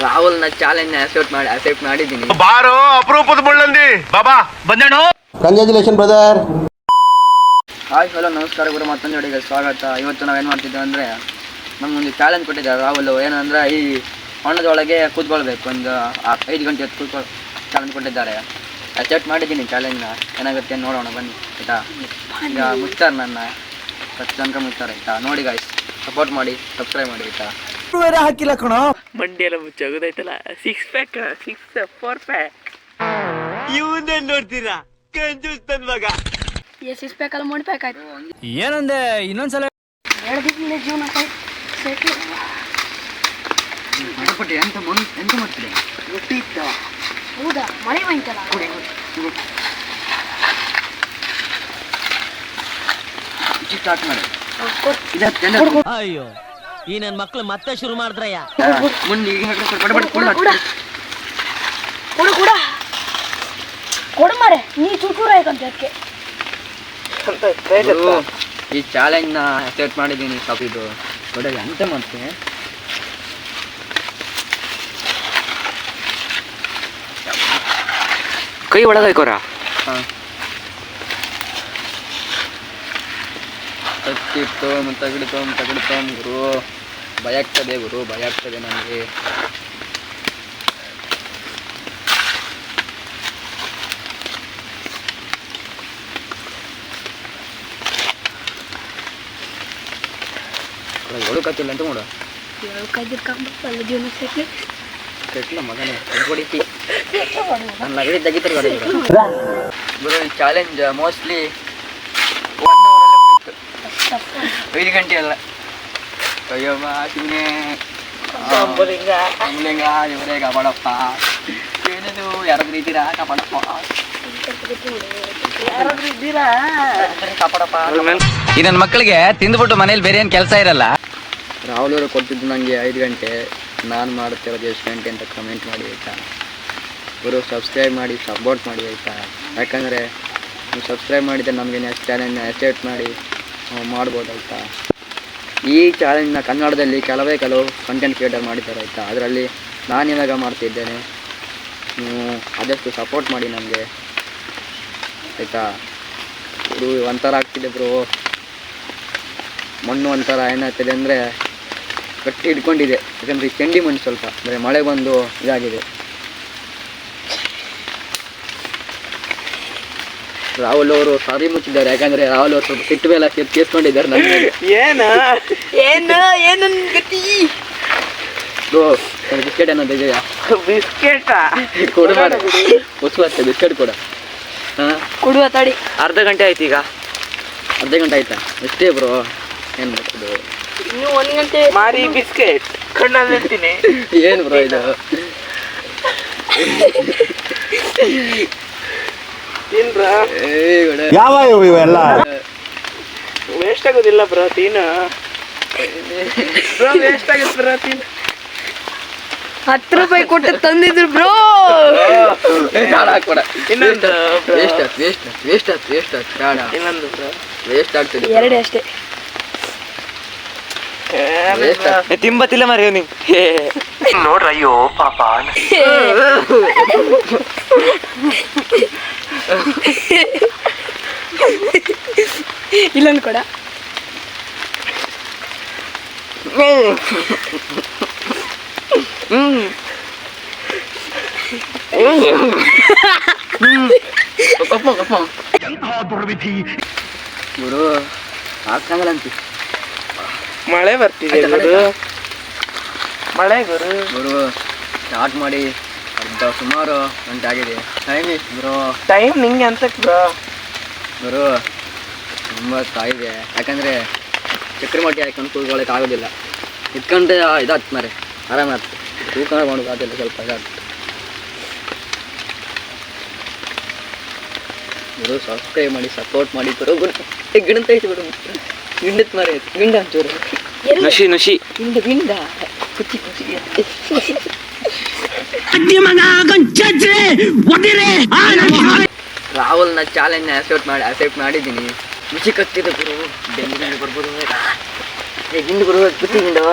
ರಾಹುಲ್ನ challenge accept ಮಾಡಿದ್ದೀನಿ. ಬಾರೋ ಅಪರೂಪದ ಮುಳ್ಳಂದಿ ಬಾಬಾ ಬಂದೇಣು. Congratulation brother. ಹಾಯ್ ಹಲೋ ನಮಸ್ಕಾರ ಗುರು, ಮತ್ತೊಂದು ವಿಡಿಯೋಗೆ ಸ್ವಾಗತ. ಇವತ್ತು ನಾವೇನು ಮಾಡ್ತಿದ್ದೇವೆ ಅಂದರೆ ನಮಗೊಂದು ಚಾಲೆಂಜ್ ಕೊಟ್ಟಿದ್ದಾರೆ ರಾಹುಲ್. ಏನಂದರೆ ಈ ಹೊಣ್ಣದೊಳಗೆ ಕೂತ್ಕೊಳ್ಬೇಕು, ಒಂದು 5 ಗಂಟೆ ಹೊತ್ತು ಚಾಲೆಂಜ್ ಕೊಟ್ಟಿದ್ದಾರೆ. ಅಕ್ಸೆಪ್ಟ್ ಮಾಡಿದ್ದೀನಿ ಚಾಲೆಂಜ್ನ. ಏನಾಗುತ್ತೆ ನೋಡೋಣ ಬನ್ನಿ ಆಯಿತಾ. ಈಗ ಮುಚ್ತಾರೆ ನನ್ನ 10 ತನಕ ಮುಚ್ತಾರೆ ಆಯಿತಾ. ನೋಡಿ ಗಾಯ್ಸ್, ಸಪೋರ್ಟ್ ಮಾಡಿ, ಸಬ್ಸ್ಕ್ರೈಬ್ ಮಾಡಿ ಆಯಿತಾ. ಹಾಕಿಲ್ಲ ಕಣೋ, ಮಂಡಿ ಎಲ್ಲ ಮುಚ್ಚಾಗೋದೈತಲ್ಲ. 6 ಪ್ಯಾಕ್ 4 ಪ್ಯಾಕ್ ಇವನ್ನೇ ನೋಡ್ತೀರಾ ಕಂಜೂಸ್ತನ್ ಮಗ. 6 ಪ್ಯಾಕ್ ಅಲ್ಲ 3 ಪ್ಯಾಕ್ ಆಯ್ತು. ಏನಂದೆ ಇನ್ನೊಂದ್ಸಲ ಹೇಳ್ದಿದ್ದಿಲ್ಲ ಜೀವನ ಮಡಪಟ್ಟಿ ಎಂತ ಮಾಡ್ತೀರಿ? ಹೌದಾ, ಮಳೆ ಬಂತಲ್ಲ. ಸ್ಟಾರ್ಟ್ ಮಾಡಿ. ಅಯ್ಯೋ ಈ ನನ್ ಮಕ್ಳು ಮತ್ತೆ ಶುರು ಮಾಡಿದ್ರಯ್ಯ. ಮುಂದೆ ಈಗ ಕೊಡು ಮಾರೆ, ನೀ ಚೂಚೂರ ಆಯ್ತಂತ ಅದಕ್ಕೆ. ಈ ಚಾಲೆಂಜ್ನ ಅಕ್ಸೆಪ್ಟ್ ಮಾಡಿದ್ದೀನಿ. ಕಾಪಿದು ನೋಡೋದು ಎಂತ ಮಾಡ್ತೀನಿ. ಕೈ ಒಳಗಾಯ್ಕೋರ. ಹಾಂ, ತಗಡಿತೋಮ್ ಗುರು. ಭಯ ಆಗ್ತದೆ ಗುರು, ಭಯ ಆಗ್ತದೆ ನನಗೆ. ಹುಡುಕತ್ತಿಲ್ಲ ಅಂತ ನೋಡು. ಜೀವನ ಕೆಟ್ಲ ಮಗನೇ ಹೊಡಿತಿ. ನನ್ನ ಲಗಡಿ ತೆಗಿತಾರೆ ಗುರು. ಈ ಚಾಲೆಂಜ್ ಮೋಸ್ಟ್ಲಿ 5 ಗಂಟೆ ಅಲ್ಲ. ಅಯ್ಯಮ್ಮ ಶಿವನೇ ಇವರೇ ಕಾಪಾಡಪ್ಪ. ಏನಿದು ಯಾರಾದ್ರೂ ಇದ್ದೀರಾ? ಕಾಪಾಡಪ್ಪ, ಕಾಪಾಡಪ್ಪ. ಈ ನನ್ನ ಮಕ್ಕಳಿಗೆ ತಿಂದ್ಬಿಟ್ಟು ಮನೇಲಿ ಬೇರೆ ಏನು ಕೆಲಸ ಇರಲ್ಲ. ರಾಹುಲ್ ಅವರು ಕೊಟ್ಟಿದ್ದು ನನಗೆ 5 ಗಂಟೆ. ನಾನು ಮಾಡ್ತಿರೋದು ಎಷ್ಟು ಗಂಟೆ ಅಂತ ಕಮೆಂಟ್ ಮಾಡಿ ಆಯಿತಾ. ಅವರು ಸಬ್ಸ್ಕ್ರೈಬ್ ಮಾಡಿ, ಸಪೋರ್ಟ್ ಮಾಡಿ ಆಯಿತಾ. ಯಾಕಂದರೆ ನೀವು ಸಬ್ಸ್ಕ್ರೈಬ್ ಮಾಡಿದರೆ ನಮಗೆ ನೆಕ್ಸ್ಟ್ ಚಾಲೆಂಜ್ನ ಅಕ್ಸೆಪ್ಟ್ ಮಾಡಿ ಮಾಡ್ಬೋದಾಯ್ತಾ. ಈ ಚಾಲೆಂಜ್ನ ಕನ್ನಡದಲ್ಲಿ ಕೆಲವು ಕಂಟೆಂಟ್ ಕ್ರಿಯೇಟರ್ ಮಾಡಿದ್ದಾರೆ ಆಯಿತಾ. ಅದರಲ್ಲಿ ನಾನು ಇವಾಗ ಮಾಡ್ತಿದ್ದೇನೆ. ನೀವು ಆದಷ್ಟು ಸಪೋರ್ಟ್ ಮಾಡಿ ನಮಗೆ ಆಯಿತಾ. ಇದು ಒಂಥರ ಆಗ್ತಿದೆ ಬ್ರೋ. ಮಣ್ಣು ಒಂಥರ ಏನಾಗ್ತಿದೆ ಅಂದರೆ ಗಟ್ಟಿ ಹಿಡ್ಕೊಂಡಿದೆ. ಯಾಕಂದರೆ ಈ ಚಂಡಿ ಮಣ್ಣು ಸ್ವಲ್ಪ ಅಂದರೆ ಮಳೆ ಬಂದು ಇದಾಗಿದೆ. ರಾಹುಲ್ ಅವರು ಸಾರಿ ಮುಚ್ಚಿದ್ದಾರೆ. ಯಾಕಂದರೆ ರಾಹುಲ್ ಅವರು ಸ್ವಲ್ಪ ಸಿಟ್ಟು ಮೇಲೆ ತೀರ್ಸ್ಕೊಂಡಿದ್ದಾರೆ ನನ್ನ ಮೇಲೆ. ಬ್ರೋ ಬಿಸ್ಕೆಟ್ ಅನ್ನೋದು ಇದೆಯಾ? ಬಿಸ್ಕೆಟ್ ಕೊಡು ಮಾಡಿ ಹೊಸುತ್ತೆ ಬಿಸ್ಕೆಟ್ ಕೊಡ. ಹಾಂ, ಕೊಡುವ ತಡಿ. ಅರ್ಧ ಗಂಟೆ ಆಯ್ತು. ಈಗ ಅರ್ಧ ಗಂಟೆ ಆಯ್ತಾ? ಎಷ್ಟೇ ಬ್ರೋ, ಏನು ಮಾಡ್ತಿದ್ದು? ಇನ್ನು 1 ಗಂಟೆ ಮಾರಿ ಬಿಸ್ಕೆಟ್ ಕಣ್ಣಲ್ಲಿ ಇರ್ತೀನಿ. ಏನು ಬ್ರೋ ಇದು? ತಿನ್ರ ಯಾವ ಇವೆಲ್ಲ ವೇಸ್ಟ್ ಆಗೋದಿಲ್ಲ ಬ್ರೋ. ತಿನ್ನ ಬ್ರೋ, ವೇಸ್ಟ್ ಆಗುತ್ತೆ ಬ್ರೋ. ತಿನ್ನ 10 ರೂಪಾಯಿ ಕೊಟ್ಟು ತಂದಿದ್ರು ಬ್ರೋ. ಹಾಕ್ಬೇಡ, ಇನ್ನೊಂದು ವೇಸ್ಟ್ ಬೇಡ, ಇನ್ನೊಂದು ಬ್ರೋ. ವೇಸ್ಟ್ ಆಗ್ತದೆ. 2 ಅಷ್ಟೇ. ತಿಂಬತ್ತಿಲ್ಲ ಮರಿ ನೀವು ನೋಡ್ರ. ಅಯ್ಯೋ ಪಾಪ. ಇಲ್ಲೊಂದು ಕೊಡ. ಗುರು ಹಾಕಂಗಲ್ಲ ಅಂತಿ. ಮಳೆ ಬರ್ತಿದೆ ಗುರು. ಮಳೆ ಗುರು. ಸ್ಟಾರ್ಟ್ ಮಾಡಿ ಸುಮಾರು ಗಂಟೆ ಆಗಿದೆ. ಟೈಮ್ ಎಷ್ಟು ಬ್ರೋ? ಟೈಮ್ ನಿಂಗೆ ಅಂತ ಬ್ರೋ. ಗುರು ತುಂಬ ಇದೆ. ಯಾಕಂದರೆ ಚಕ್ರ ಮಟ್ಟಿ ಹಾಕೊಂಡು ಕೂತ್ಕೊಳ್ಳೋಕೆ ಆಗೋದಿಲ್ಲ. ಇಟ್ಕೊಂಡ್ರೆ ಇದಾಗ್ತು ಮಾರೆ, ಆರಾಮಾಗ್ತದೆ. ತೂಕ ಮಾಡೋದು ಅದೆಲ್ಲ ಸ್ವಲ್ಪ ಇದಾಗ್ತದೆ. ಗುರು ಸಬ್ಸ್ಕ್ರೈಬ್ ಮಾಡಿ, ಸಪೋರ್ಟ್ ಮಾಡಿ. ಗುರು ಗಿಡಂತ ಐತಿ ಬಿಡು. ಗಿಂಡತ್ ಮರ ಗಿಂಡ ಅಂಚೂರು ನುಷಿ ಗಿಂಡ ಕುಚ್ಚಿ ರಾಹುಲ್ನ ಚಾಲೆಂಜ್ನ ಅಕ್ಸೆಪ್ಟ್ ಮಾಡಿದ್ದೀನಿ. ರುಚಿ ಕತ್ತಿದೆ ಗುರು. ಬೆಂಗಳೂರು ಬರ್ಬೋದು. ಗಿಂಡು ಗುರು ಕುತ್ತಿ ಗಿಂಡು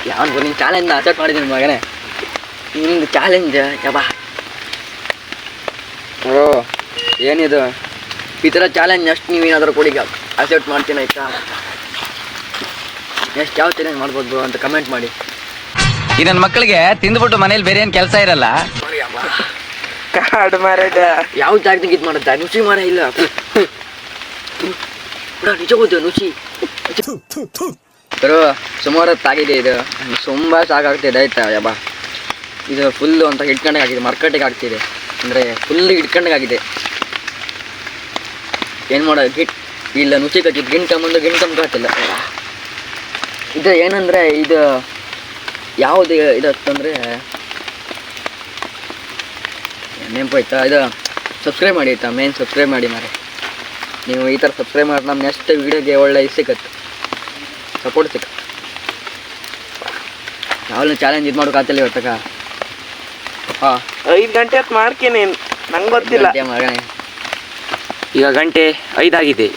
ಯಾವನ್ ಗುರು. ನೀನು ಚಾಲೆಂಜ್ನ ಅಕ್ಸೆಪ್ಟ್ ಮಾಡಿದ್ದೀನಿ ಮಗನೇ. ನಿಮ್ದು ಚಾಲೆಂಜ್ ಯಬ್ಬಾ ಬ್ರೋ ಏನಿದು ಈ ಥರ ಚಾಲೆಂಜ್ ನೆಕ್ಸ್ಟ್ ನೀವೇನಾದರೂ ಕೊಡಿ ಅಕ್ಸೆಪ್ಟ್ ಮಾಡ್ತೀನಿ ಆಯ್ತಾ. ನೆಕ್ಸ್ಟ್ ಯಾವ ಚಾಲೆಂಜ್ ಮಾಡ್ಬೋದು ಬ್ರೋ ಅಂತ ಕಮೆಂಟ್ ಮಾಡಿ. ಈ ನನ್ನ ಮಕ್ಕಳಿಗೆ ತಿಂದ್ಬಿಟ್ಟು ಮನೇಲಿ ಬೇರೆ ಏನ್ ಕೆಲಸ ಇರಲ್ಲ. ಕಾಡು ಮಾರಾಟ. ಯಾವ ಜಾಗದಾಗ ಇದು ಮಾಡುತ್ತಾ ನುಸಿ ಮಾರ ಇಲ್ಲ ನಿಜ ಹೋದ ನುಸಿ ಬ್ರೋ. ಸುಮಾರು ಹೊತ್ತಾಗಿದೆ ಇದು, ತುಂಬ ಸಾಕಾಗ್ತಿದೆ ಆಯ್ತಾ ಯಬ್ಬಾ. ಇದು ಫುಲ್ಲು ಅಂತ ಹಿಡ್ಕೊಂಡಾಗ ಆಗಿದೆ, ಮಾರ್ಕೆಟಿಗೆ ಆಗ್ತಿದೆ ಅಂದರೆ ಫುಲ್ ಹಿಡ್ಕೊಂಡಾಗಿದೆ. ಏನು ಮಾಡೋದು ಗಿಟ್ ಇಲ್ಲ ನುಸಿ ಕಚ್ಚಿದ್ದು ಗಿಣ್ಕೊಂಬಂದು ಗಿಣ್ಕೊಂಬತ್ತಿಲ್ಲ. ಇದು ಏನಂದರೆ ಇದು ಯಾವುದು ಇದತ್ತಂದರೆ ನೆನಪಾಯ್ತಾ, ಇದು ಸಬ್ಸ್ಕ್ರೈಬ್ ಮಾಡಿ ಆಯ್ತಾ. ಮೇನ್ ಸಬ್ಸ್ಕ್ರೈಬ್ ಮಾಡಿ ಮಾರೆ. ನೀವು ಈ ಥರ ಸಬ್ಸ್ಕ್ರೈಬ್ ಮಾಡಿ ನಮ್ಮ ನೆಕ್ಸ್ಟ್ ವೀಡಿಯೋಗೆ ಒಳ್ಳೆ ಸಿಕ್ಕತ್ತೆ, ಸಪೋರ್ಟ್ ಸಿಕ್ಕ. ಯಾವಲ್ಲ ಚಾಲೆಂಜ್ ಇದು ಮಾಡೋಕ್ಕಾಗ್ತಿಲ್ಲ ಇವತ್ತಾಗ. ಹಾಂ 5 ಗಂಟೆ ಹೊತ್ತು ಮಾಡ್ಕೇನೆ, ನಂಗೆ ಗೊತ್ತಿಲ್ಲ. ಮಗನೇ ಈಗ ಗಂಟೆ 5 ಆಗಿದೆ.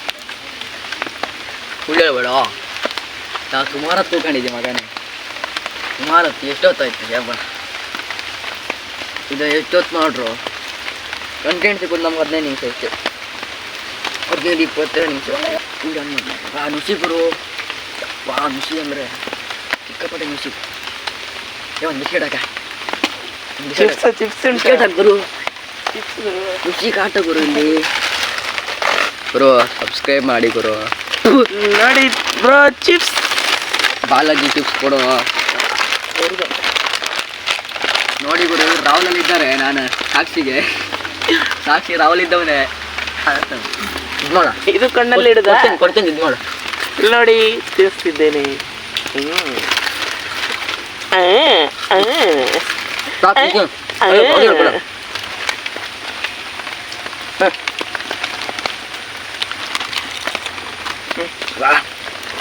ಸುಳ್ಳು ಹೇಳ್ಬೇಡ, ನಾವು ಸುಮಾರು ಹೊತ್ತು ಕೂತ್ಕೊಂಡಿದ್ದೀವಿ ಮಗನೇ. ಸುಮಾರು ಹೊತ್ತು ಎಷ್ಟೊತ್ತಾಯ್ತು ಯಬ್ಬ. ಇದು ಎಷ್ಟೊತ್ತು ಮಾಡ್ರು ಕಂಟೆಂಟ್ ಸಿಗೋದು ನಮ್ಗೆ 15 ನಿಮಿಷ ಅಷ್ಟೇ, 15-20 ನಿಮಿಷ. ಈಗ ಆ ನುಸಿ ಗುರು ವಾ ನುಸಿ ಅಂದರೆ ಸಿಕ್ಕಾಪಟ್ಟೆ ನುಸಿ. ಒಂದು ಬಿಸ್ಕೆಟ್ ಹಾಕ, ಚಿಪ್ಸ್ ಬಿಸ್ಕೆಟ್ ಹಾಕ ಗುರು. ನುಸಿ ಕಾಟ ಗುರು ಇಲ್ಲಿ ಗುರು. ಸಬ್ಸ್ಕ್ರೈಬ್ ಮಾಡಿ ಗುರು. ನೋಡಿ ಬ್ರೋ ಚಿಪ್ಸ್. ಬಾಲಾಜಿ ಚಿಪ್ಸ್ ಕೊಡು ನೋಡಿ ಗುರು. ರಾಹುಲಲ್ಲಿ ಇದ್ದಾರೆ, ನಾನು ಸಾಕ್ಷಿ ರಾಹುಲ್ ಇದ್ದವನೇ. ಇದು ನೋಡ, ಇದು ಕಣ್ಣಲ್ಲಿ ಹಿಡ್ದ ಕೊಡ್ತೇನೆ ಇದು ನೋಡು. ಇಲ್ಲಿ ನೋಡಿ ತಿರ್ಸ್ತಿದ್ದೇನೆ.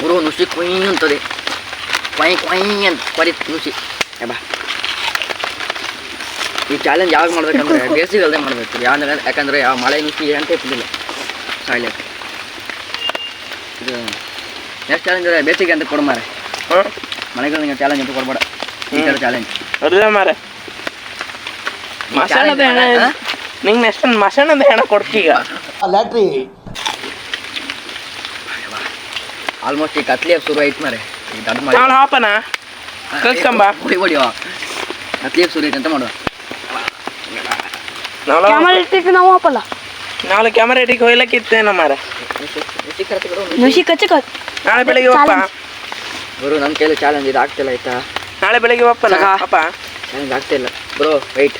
ಗುರು ನುಸಿ ಕೊಯ್ ಅಂತದೆ, ಕೊಯ್ ಕೊಯ್ ಅಂತ ಕೊರಿ ನುಸಿ ಯಬ್ಬಾ. ಈ ಚಾಲೆಂಜ್ ಯಾವಾಗ ಮಾಡ್ಬೇಕಂದ್ರೆ ಬೇಸಿಗೆಲ್ದೇ ಮಾಡಬೇಕು. ಯಾಕಂದರೆ ಯಾವ ಮಳೆ ನುಸಿ ಅಂತ ಇರ್ತಿಲ್ಲ ಸಾಯ್ಲಿಕ್ಕೆ. ಇದು ನೆಕ್ಸ್ಟ್ ಚಾಲೆಂಜ್ ಬೇಸಿಗೆ ಅಂತ ಕೊಡು ಮಾರೆ. ಮಳೆಗಾಲ ಚಾಲೆಂಜ್ ಅಂತ ಕೊಡ್ಬೇಡ, ಈ ಥರ ಚಾಲೆಂಜ್. ಅಲ್ಲ ಮಾರೆ, ಮಸಾಣದ ಹೆಣ ನಿಂಗೆ ನೆಕ್ಸ್ಟ್ ಮಸಾಣದ ಹೆಣ ಕೊಡ್ತೀಗ. ಲ್ಯಾಟ್ರಿ ಆಲ್ಮೋಸ್ಟ್ ಈ ಕತ್ಲಿ ಶುರು ಆಯ್ತು ಮಾರೆ. ಈಗ ದೊಡ್ಡ ಮಾಡಿ ನಾಳೆ ಹಾಪನ ಕಲ್ಕಂಬ ಹೊಡಿವ ಕತ್ಲಿ ಶುರು ಐತೆ ಅಂತ ಮಾಡುವ. ನಾವು ಹಾಪಲ್ಲ ನಾಳೆ ಕ್ಯಾಮರಾ ಇಟ್ಟಿಗೆ ಹೋಗ್ಲಕ್ಕಿತ್ತೇನೋ ಮಾರ. ನುಸಿ ಕಚ್ಚಕ ನಾಳೆ ಬೆಳಿಗ್ಗೆ ಹೋಗಪ್ಪ ಗುರು. ನನ್ನ ಕೈಲಿ ಚಾಲೆಂಜ್ ಇದು ಆಗ್ತಿಲ್ಲ ಆಯ್ತಾ. ನಾಳೆ ಬೆಳಿಗ್ಗೆ ಹೋಗಪ್ಪ ಅಪ್ಪ. ಚಾಲೆಂಜ್ ಆಗ್ತಿಲ್ಲ ಬ್ರೋ, ವೆಯ್ಟ್.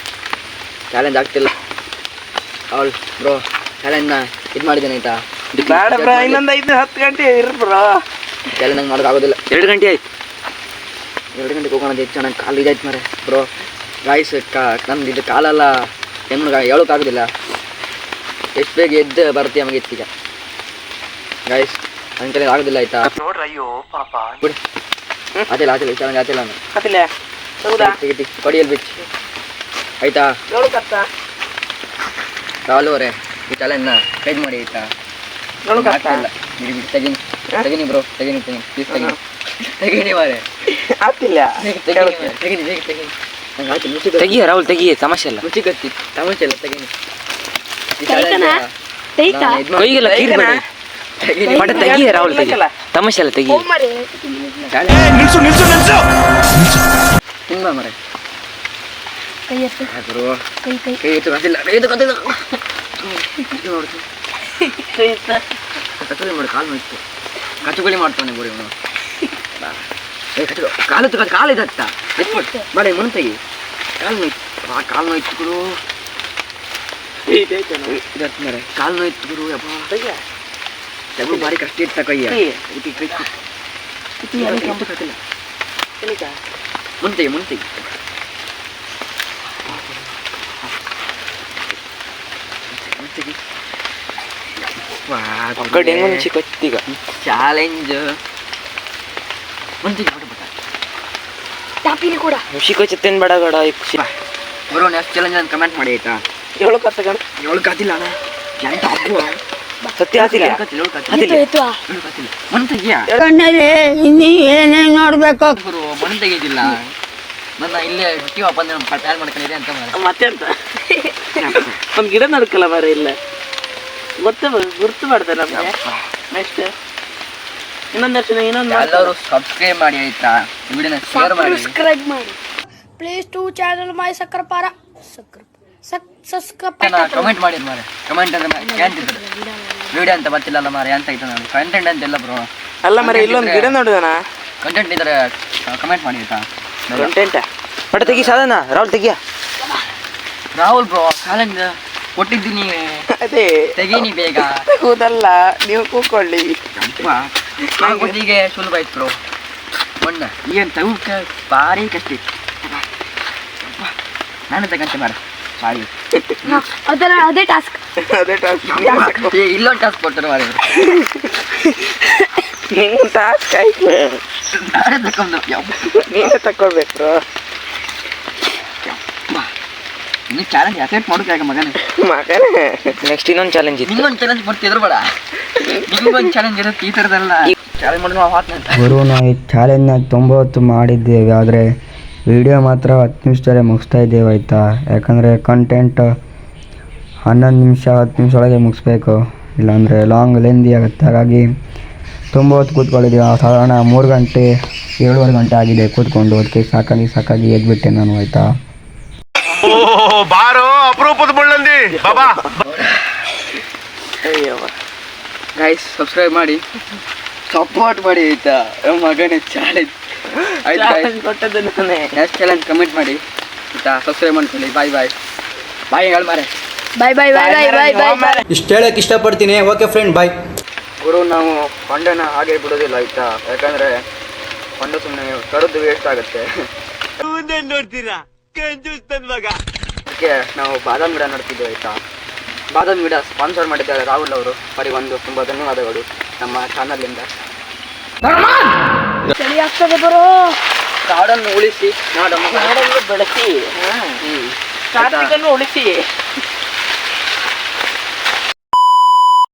ಚಾಲೆಂಜ್ ಆಗ್ತಿಲ್ಲ ಅವಳು ಬ್ರೋ. ಚಾಲೆಂಜ್ನ ಇದು ಮಾಡಿದ್ದೇನೆ ಆಯ್ತಾ. ಬೇಡ ಬ್ರೋ, ಇನ್ನೊಂದು 5-10 ಗಂಟೆ ಇರು ಬ್ರೋ. ಚಾಲೆಂಜ್ ನಂಗೆ ಮಾಡೋಕ್ಕಾಗೋದಿಲ್ಲ. 2 ಗಂಟೆ ಆಯ್ತು. 2 ಗಂಟೆಗೆ ಹೋಗೋಣ. ಚೆನ್ನಾಗಿ ಕಾಲು ಇದಾಯ್ತು ಮಾರೆ ಬ್ರೋ. ಗಾಯ್ಸ್ ನಮ್ದು ಇದು ಕಾಲೆಲ್ಲ ಹೆಣ್ಣು ಹೇಳೋಕ್ಕಾಗೋದಿಲ್ಲ. ಎಷ್ಟು ಬೇಗ ಎದ್ದು ಬರ್ತೀಯ ಮಗಿತ್ತು ಈಗ ಗಾಯ್ಸ್. ನನ್ನ ಕೈಲಿ ಆಗೋದಿಲ್ಲ ಆಯ್ತಾ. ನೋಡ್ರಿ ಅಯ್ಯೋ ಪಾಪ ಬಿಡಿ, ಆತಿಲ್ಲ ಚಾಲೆಂಜ್ ಆತಿಲ್ಲ. ನಾನು ಅದಿಲ್ಲ ಹೌದಾ ತೆಗಿತಿ ಕೊಡಿಯಲ್ಲಿ ಬಿಚ್ಚಿ ಆಯ್ತಾ. ನೋಡ್ಕತ್ತ ರಾಹುಲ್ ಅವರೇ ಈ ಚಾಲೆಂಜ್ನ ಕೈದು ಮಾಡಿ ಆಯ್ತಾ. ಆಗ್ತಿಲ್ಲ ಬಿಡಿ ಬಿಡಿ. ತೆಗೀನಿ ಬ್ರೋ, ತೆಗೀನಿ ಪ್ಲೀಸ್ ತೆಗೀನಿ ಮಾರೆ. ಆಗ್ತಿಲ್ಲ ತೆಗೀನಿ ನಂಗೆ ಆಯ್ತು. ನುಸಿ ತೆಗಿಯ ರಾಹುಲ್ ತೆಗಿಯ, ಸಮಸ್ಯೆ ಇಲ್ಲ. ರುಚಿ ಕತ್ತಿ ತಮಾಷೆ ಇಲ್ಲ. ತೆಗೀನಿ ಈ ಕೈಗೆಲ್ಲ ಕೀರ್ ಬೇಡ. ಬಟ್ ತೆಗಿಯ ರಾಹುಲ್ ತೆಗಿ, ತಮಾಷೆ ಇಲ್ಲ ತೆಗಿ. ತುಂಬ ಮರೆ ಕೈ ಎತ್ತು, ಗುರು. ಕೈ ಕೈ ಕೈ ಎತ್ತು ಕತ್ತಿಲ್ಲ, ಕೈ ಎತ್ತು ಕತ್ತಿಲ್ಲ. ನೋಡ್ತೀನಿ ಕತ್ತಲಿ ಮಾಡಿ ಕಾಲು ನೋಯ್ತು. ಕಚ್ಚುಗಳಿ ಮಾಡ್ತಾನೆ ಗುರು ಇವನು. ಕಾಲು ಇದತ್ತ ಎತ್ಬಿಟ್ಟು ಬೇಡ ಮುನ್ ತೆಗಿ. ಕಾಲು ನೋಯ್ತು, ಕಾಲು ನೋಯ್ತು ಗುರು. ಇದತ್ತು ಮರೆ ಕಾಲು ನೋಯ್ತು ಗುರು. ಯಪ್ಪ ಜಗಳು ಭಾರಿ ಕಷ್ಟ ಇತ್ತ ಕೈಯ. ಮುಂತೆಗಿ ಚಾಲೆಂಜ್ ಮುಂತೆಗಿ ಟಾಪಿಲಿ ಕೂಡ ಮುಷಿ ಕೊಚ್ಚತ್ತೇನು ಬೇಡ ಗಡ ಬರೋ ನೆಕ್ಸ್ಟ್ ಚಾಲೆಂಜ್ ಅಂತ ಕಮೆಂಟ್ ಮಾಡಿ ಆಯ್ತಾ. 7 ಕತ್ತಗಣ 7 ಕಾತಿಲ್ಲ ಅಣ್ಣ. ಎಂತ ಹಾಕುವ ಸತ್ಯ ಆತಿಲ್ಲ ಎತ್ತು ಮನ್ ತೆಗಿಯ ಕಣ್ಣಲ್ಲಿ ಇನ್ನೀ ಏನೇನು ನೋಡ್ಬೇಕು ಗುರು. ಮನ್ ತೆಗಿದಿಲ್ಲ ನನ್ನ ಇಲ್ಲೇ ಬಿಟ್ಟು ವಾಪಸ್ ಪ್ಲಾನ್ ಮಾಡ್ಕೊಂಡಿದೆ ಅಂತ ಮಾರ. ಮತ್ತೆ ಅಂತ ಒಂದು ಗಿಡ ನಡ್ಕಲ್ಲ ಮಾರ ಇಲ್ಲ ಗುರ್ತು ಮಾಡ್ತಾರೆ ನಮಗೆ. ನೆಕ್ಸ್ಟ್ ಇನ್ನೊಂದು ಎಲ್ಲರೂ ಸಬ್ಸ್ಕ್ರೈಬ್ ಮಾಡಿ ಆಯ್ತಾ, ವಿಡಿಯೋನ ಶೇರ್ ಮಾಡಿ, ಸಬ್ಸ್ಕ್ರೈಬ್ ಮಾಡಿ ಪ್ಲೀಸ್ ಟು ಚಾನಲ್ ಮೈ ಸಕ್ಕರಪಾರ ಕಮೆಂಟ್ ಮಾಡಿ ಮಾರೆ. ಕಮೆಂಟ್ ಅಂದ್ರೆ ಏನಂತಿದ್ರು ವಿಡಿಯೋ ಅಂತ ಗೊತ್ತಿಲ್ಲಲ್ಲ ಮಾರೆ, ಅಂತ ಆಯ್ತು ನಾನು ಕಂಟೆಂಟ್ ಅಂತೆಲ್ಲ ಬ್ರೋ. ಅಲ್ಲ ಮರ ಇಲ್ಲೊಂದು ಗಿಡ ನೋಡಿದಣ ಕಂಟೆಂಟ್ ಇದ್ರೆ ಕಮೆಂಟ್ ಮಾಡಿ ಆಯ್ತಾ. ಕಂಟೆಂಟ್ ಬಟ್ ತೆಗಿ ಸಾಧನ ರಾಹುಲ್ ತೆಗಿಯ. ರಾಹುಲ್ ಬ್ರೋ ಚಾಲೆಂಜ್ ಕೊಟ್ಟಿದ್ದೀನಿ, ಅದೇ ತೆಗೀನಿ ಬೇಗ. ಹೌದಲ್ಲ ನೀವು ಕೂತ್ಕೊಳ್ಳಿ. ಈಗ ಸುಲಭ ಆಯ್ತು ಬ್ರೋ. ಮೊನ್ನೆ ಏನು ತಗೋಕ್ಕೆ ಭಾರಿ ಕಷ್ಟ ಇತ್ತು. ನಾನು ತಗಂತೆ ಮಾರ ಸಾರಿ. ಅದೇ ಟಾಸ್ಕ್. ಅದೇ ಟಾಸ್ಕ್ ಇಲ್ಲೊಂದು ಟಾಸ್ಕ್ ಕೊಡ್ತಾರೆ ಮಾರ. ನಿಂಗೆ ಟಾಸ್ಕ್ ಆಯ್ತು, ನಾನೇ ತಗೊಂಡು ನೀವೇ ತಕೊಳ್ಬೇಕು. ಇನ್ನು ಚಾಲೆಂಜ್ ಅಕ್ಸೆಪ್ಟ್ ಮಾಡೋಕೆ ಮಗನೇ. ಮಗನೇ ನೆಕ್ಸ್ಟ್ ಇನ್ನೊಂದು ಚಾಲೆಂಜ್ ಇತ್ತು. ನಿಂಗೊಂದು ಚಾಲೆಂಜ್ ಕೊಡ್ತಿದ್ರು ಬೇಡ, ನಿಂಗೊಂದು ಚಾಲೆಂಜ್ ಇರುತ್ತೆ ಈ ಥರದೆಲ್ಲ. ಚಾಲೆಂಜ್ ಮಾಡಿ ನಾವು ಹಾಕ್ನಂತ ಗುರು ನಾವು ಈ ಚಾಲೆಂಜ್ನ 90 ಹೊತ್ತು ಮಾಡಿದ್ದೇವೆ, ಆದರೆ ವಿಡಿಯೋ ಮಾತ್ರ 10 ನಿಮಿಷದಲ್ಲೇ ಮುಗಿಸ್ತಾ ಇದ್ದೇವೆ ಆಯಿತಾ. ಯಾಕಂದರೆ ಕಂಟೆಂಟ್ 11 ನಿಮಿಷ 10 ನಿಮಿಷ ಒಳಗೆ ಮುಗಿಸ್ಬೇಕು, ಇಲ್ಲಾಂದರೆ ಲಾಂಗ್ ಲೆಂದಿ ಆಗುತ್ತೆ. ಹಾಗಾಗಿ 90 ಹೊತ್ತು ಕೂತ್ಕೊಂಡಿದ್ದೀವಿ. ಸಾಧಾರಣ 3 ಗಂಟೆ 7.5 ಗಂಟೆ ಆಗಿದೆ ಕೂತ್ಕೊಂಡು. ಅದಕ್ಕೆ ಸಾಕಾಗಿ ಎದ್ಬಿಟ್ಟೆ ನಾನು ಆಯಿತಾ. ಬಾರೋ ಅಪರೂಪದ ಮುಳ್ಳಂದಿ ಬಾಬಾ. ಅಯ್ಯವ್ವ ಗೈಸ್ ಸಬ್ಸ್ಕ್ರೈಬ್ ಮಾಡಿ, ಸಪೋರ್ಟ್ ಮಾಡಿ ಆಯ್ತಾ. ಮಗನೇ ಚಾಲೆಂಜ್ ಆಯ್ತು ಗೈಸ್. ಕೊಟ್ಟದ್ದು ನಾನೇ. ನೆಕ್ಸ್ಟ್ ಚಾಲೆಂಜ್ ಕಮೆಂಟ್ ಮಾಡಿ ಆಯ್ತಾ. ಸಬ್ಸ್ಕ್ರೈಬ್ ಮಾಡ್ಕೊಳ್ಳಿ. ಬಾಯ್ ಹೇಳಿ ಮಾರೆ. ಬಾಯ್. ಇಷ್ಟು ಹೇಳಕ್ಕೆ ಇಷ್ಟಪಡ್ತೀನಿ. ಓಕೆ ಫ್ರೆಂಡ್, ಬಾಯ್. ಗುರು ನಾವು ಹೊಂಡನ ಹಾಗೆ ಬಿಡೋದಿಲ್ಲ ಆಯ್ತಾ. ಯಾಕಂದರೆ ಹೊಂಡ ಸುಮ್ಮನೆ ಕರೆದು ವೇಸ್ಟ್ ಆಗುತ್ತೆ. ನೋಡ್ತೀರಾ ಕಂಜೂಸ್ತನ್ ಮಗ. ಅದಕ್ಕೆ ನಾವು ಬಾದಾಮ್ ಗಿಡ ನೋಡ್ತಿದ್ದೇವೆ ಆಯಿತಾ. ಬಾದಾಮ್ ಗಿಡ ಸ್ಪಾನ್ಸರ್ ಮಾಡಿದ್ದಾರೆ ರಾಹುಲ್ ಅವರು. ಅವರಿಗೆ ತುಂಬ ಧನ್ಯವಾದಗಳು ನಮ್ಮ ಚಾನಲಿಂದ. ಚಳಿ ಆಗ್ತದೆ ಬರೋ. ಕಾಡನ್ನು ಉಳಿಸಿ ನಾಡನ್ನು ಬೆಳೆಸಿ, ಕಾರ್ತಿಕನ್ನು ಉಳಿಸಿ.